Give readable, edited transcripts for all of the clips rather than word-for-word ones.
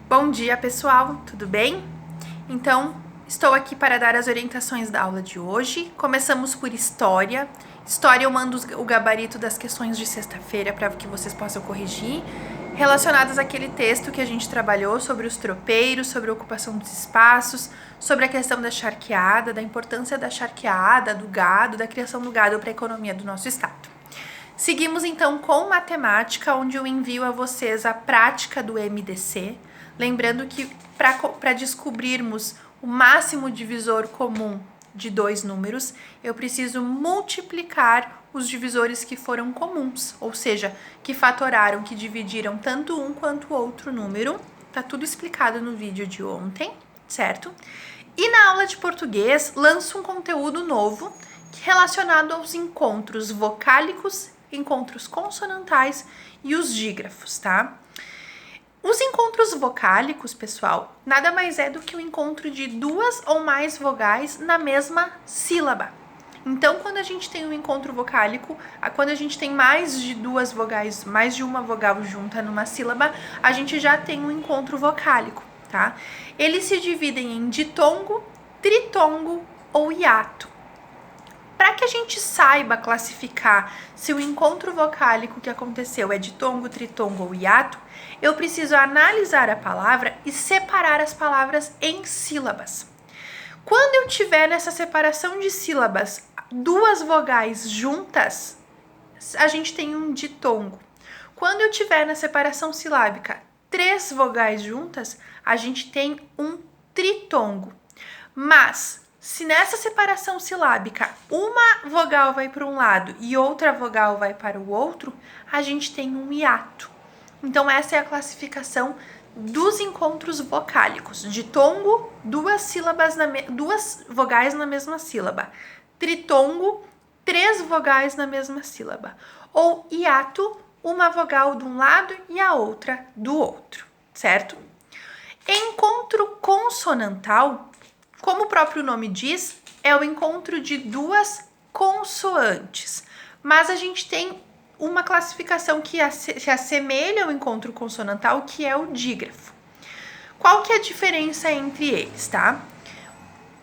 Bom dia, pessoal, tudo bem? Então, estou aqui para dar as orientações da aula de hoje. Começamos por História. História eu mando o gabarito das questões de sexta-feira para que vocês possam corrigir, relacionadas àquele texto que a gente trabalhou sobre os tropeiros, sobre a ocupação dos espaços, sobre a questão da charqueada, da importância da charqueada, do gado, da criação do gado para a economia do nosso estado. Seguimos então com matemática, onde eu envio a vocês a prática do MDC. Lembrando que para descobrirmos o máximo divisor comum de dois números, eu preciso multiplicar os divisores que foram comuns, ou seja, que fatoraram, que dividiram tanto um quanto o outro número. Tá tudo explicado no vídeo de ontem, certo? E na aula de português, lanço um conteúdo novo relacionado aos encontros vocálicos, encontros consonantais e os dígrafos, tá? Os encontros vocálicos, pessoal, nada mais é do que o encontro de duas ou mais vogais na mesma sílaba. Então, quando a gente tem um encontro vocálico, quando a gente tem mais de duas vogais, mais de uma vogal junta numa sílaba, a gente já tem um encontro vocálico, tá? Eles se dividem em ditongo, tritongo ou hiato. Para que a gente saiba classificar se o encontro vocálico que aconteceu é ditongo, tritongo ou hiato, eu preciso analisar a palavra e separar as palavras em sílabas. Quando eu tiver nessa separação de sílabas duas vogais juntas, a gente tem um ditongo. Quando eu tiver na separação silábica três vogais juntas, a gente tem um tritongo. Mas se nessa separação silábica uma vogal vai para um lado e outra vogal vai para o outro, a gente tem um hiato. Então essa é a classificação dos encontros vocálicos. Ditongo, duas vogais na mesma sílaba. Tritongo, três vogais na mesma sílaba. Ou hiato, uma vogal de um lado e a outra do outro, certo? Encontro consonantal, como o próprio nome diz, é o encontro de duas consoantes. Mas a gente tem uma classificação que se assemelha ao encontro consonantal, que é o dígrafo. Qual que é a diferença entre eles, tá?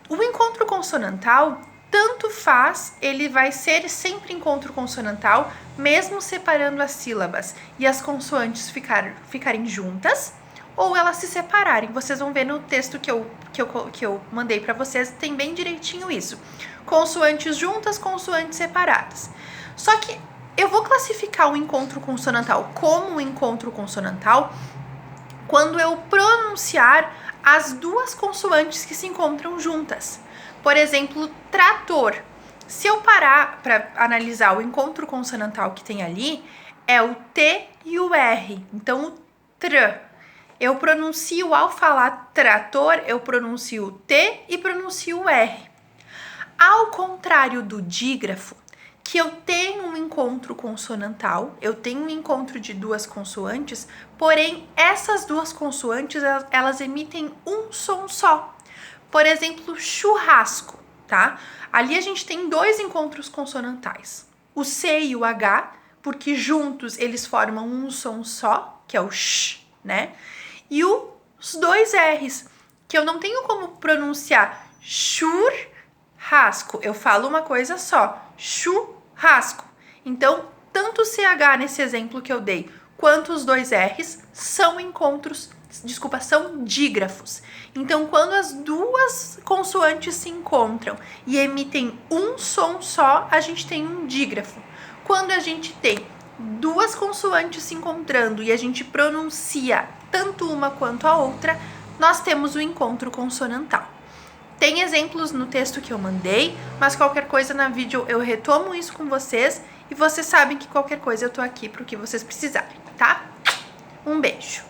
O encontro consonantal, tanto faz, ele vai ser sempre encontro consonantal, mesmo separando as sílabas e as consoantes ficarem juntas, ou elas se separarem. Vocês vão ver no texto que eu mandei para vocês, tem bem direitinho isso. Consoantes juntas, consoantes separadas. Só que eu vou classificar o encontro consonantal como um encontro consonantal quando eu pronunciar as duas consoantes que se encontram juntas. Por exemplo, trator. Se eu parar para analisar o encontro consonantal que tem ali, é o T e o R. Então, o tr. Eu pronuncio, ao falar trator, eu pronuncio o T e pronuncio o R. Ao contrário do dígrafo, que eu tenho um encontro consonantal, eu tenho um encontro de duas consoantes, porém, essas duas consoantes, elas emitem um som só. Por exemplo, churrasco, tá? Ali a gente tem dois encontros consonantais, o C e o H, porque juntos eles formam um som só, que é o sh, né? E os dois R's, que eu não tenho como pronunciar churrasco, eu falo uma coisa só, churrasco. Então, tanto o CH nesse exemplo que eu dei, quanto os dois R's são são dígrafos. Então, quando as duas consoantes se encontram e emitem um som só, a gente tem um dígrafo. Quando a gente tem duas consoantes se encontrando e a gente pronuncia tanto uma quanto a outra, nós temos o encontro consonantal. Tem exemplos no texto que eu mandei, mas qualquer coisa na vídeo eu retomo isso com vocês e vocês sabem que qualquer coisa eu tô aqui para o que vocês precisarem, tá? Um beijo!